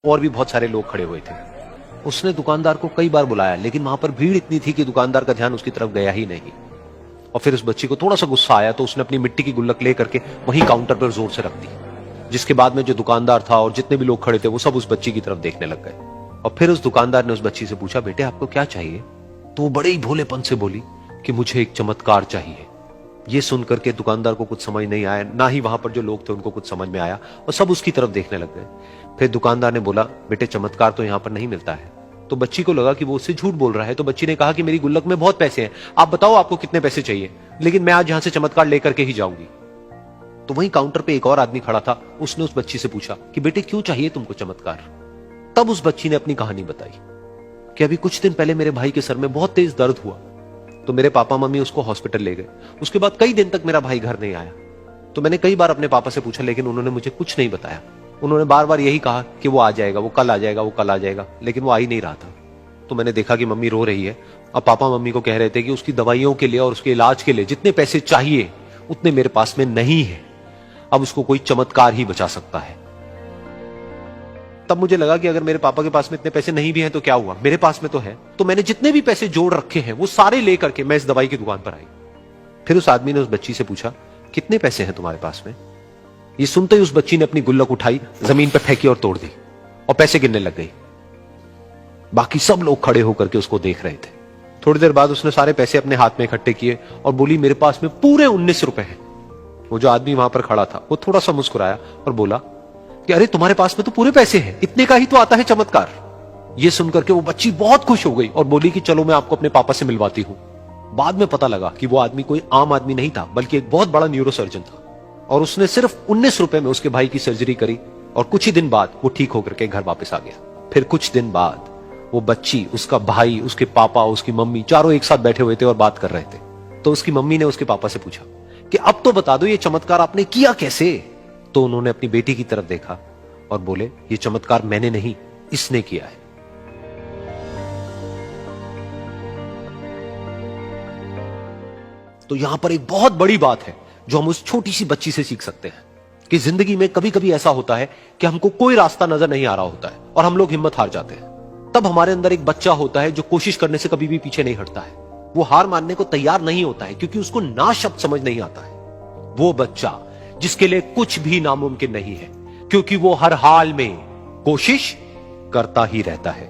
और भी बहुत सारे लोग खड़े हुए थे। उसने दुकानदार को कई बार बुलाया, लेकिन वहां पर भीड़ इतनी थी कि दुकानदार का ध्यान उसकी तरफ गया ही नहीं। और फिर उस बच्ची को थोड़ा सा गुस्सा आया तो उसने अपनी मिट्टी की गुल्लक ले करके वहीं काउंटर पर जोर से रख दी, जिसके बाद में जो दुकानदार था और जितने भी लोग खड़े थे वो सब उस बच्ची की तरफ देखने लग गए। और फिर उस दुकानदार ने उस बच्ची से पूछा, बेटे आपको क्या चाहिए? तो वो बड़े ही भोलेपन से बोली कि मुझे एक चमत्कार चाहिए। ये सुनकर के दुकानदार को कुछ समझ नहीं आया, ना ही वहां पर जो लोग थे उनको कुछ समझ में आया, और सब उसकी तरफ देखने लग गए। फिर दुकानदार ने बोला, बेटे चमत्कार तो यहां पर नहीं मिलता है। तो बच्ची को लगा कि वो उससे झूठ बोल रहा है, तो बच्ची ने कहा कि मेरी गुल्लक में बहुत पैसे हैं, आप बताओ आपको कितने पैसे चाहिए, लेकिन मैं आज यहां से चमत्कार लेकर के ही जाऊंगी। तो वहीं काउंटर पे एक और आदमी खड़ा था, उसने उस बच्ची से पूछा कि बेटे क्यों चाहिए तुमको चमत्कार? तब उस बच्ची ने अपनी कहानी बताई कि अभी कुछ दिन पहले मेरे भाई के सर में बहुत तेज दर्द हुआ, तो मेरे पापा मम्मी उसको हॉस्पिटल ले गए। उसके बाद कई दिन तक मेरा भाई घर नहीं आया। तो मैंने कई बार अपने पापा से पूछा, लेकिन उन्होंने मुझे कुछ नहीं बताया। उन्होंने बार बार यही कहा कि वो आ जाएगा, वो कल आ जाएगा, वो कल आ जाएगा, लेकिन वो आ ही नहीं रहा था। तो मैंने देखा कि मम्मी रो रही है, और पापा मम्मी को कह रहे थे कि उसकी दवाइयों के लिए और उसके इलाज के लिए जितने पैसे चाहिए उतने मेरे पास में नहीं है, अब उसको कोई चमत्कार ही बचा सकता है। तब मुझे लगा कि अगर मेरे पापा के पास में इतने पैसे नहीं भी हैं तो क्या हुआ, मेरे पास में तो है। तो मैंने जितने भी पैसे जोड़ रखे हैं वो सारे लेकर के मैं इस दवाई की दुकान पर आई। फिर उस आदमी ने उस बच्ची से पूछा, कितने पैसे हैं तुम्हारे पास में? ये सुनते ही उस बच्ची ने अपनी गुल्लक उठाई, जमीन पर फेंकी और तोड़ दी, और पैसे गिनने लग गई। बाकी सब लोग खड़े होकर के उसको देख रहे थे। थोड़ी देर बाद उसने सारे पैसे अपने हाथ में इकट्ठे किए और बोली, मेरे पास में पूरे 19 रुपए हैं। वो जो आदमी वहां पर खड़ा था वो थोड़ा सा मुस्कुराया और बोला कि अरे तुम्हारे पास में तो पूरे पैसे हैं, इतने का ही तो आता है चमत्कार। ये सुनकर के वो बच्ची बहुत खुश हो गई और बोली कि चलो मैं आपको अपने पापा से मिलवाती हूं। बाद में पता लगा कि वो आदमी कोई आम आदमी नहीं था, बल्कि एक बहुत बड़ा न्यूरोसर्जन था, और उसने सिर्फ 19 रुपए में उसके भाई की सर्जरी करी, और कुछ ही दिन बाद वो ठीक होकर के घर वापस आ गया। फिर कुछ दिन बाद वो बच्ची, उसका भाई, उसके पापा, उसकी मम्मी, चारों एक साथ बैठे हुए थे और बात कर रहे थे। तो उसकी मम्मी ने उसके पापा से पूछा कि अब तो बता दो ये चमत्कार आपने किया कैसे? तो उन्होंने अपनी बेटी की तरफ देखा और बोले, ये चमत्कार मैंने नहीं, इसने किया है। तो यहां पर एक बहुत बड़ी बात है जो हम उस छोटी सी बच्ची से सीख सकते हैं कि जिंदगी में कभी कभी ऐसा होता है कि हमको कोई रास्ता नजर नहीं आ रहा होता है और हम लोग हिम्मत हार जाते हैं। तब हमारे अंदर एक बच्चा होता है जो कोशिश करने से कभी भी पीछे नहीं हटता है। वो हार मानने को तैयार नहीं होता है क्योंकि उसको ना शब्द समझ नहीं आता है। वो बच्चा जिसके लिए कुछ भी नामुमकिन नहीं है, क्योंकि वो हर हाल में कोशिश करता ही रहता है।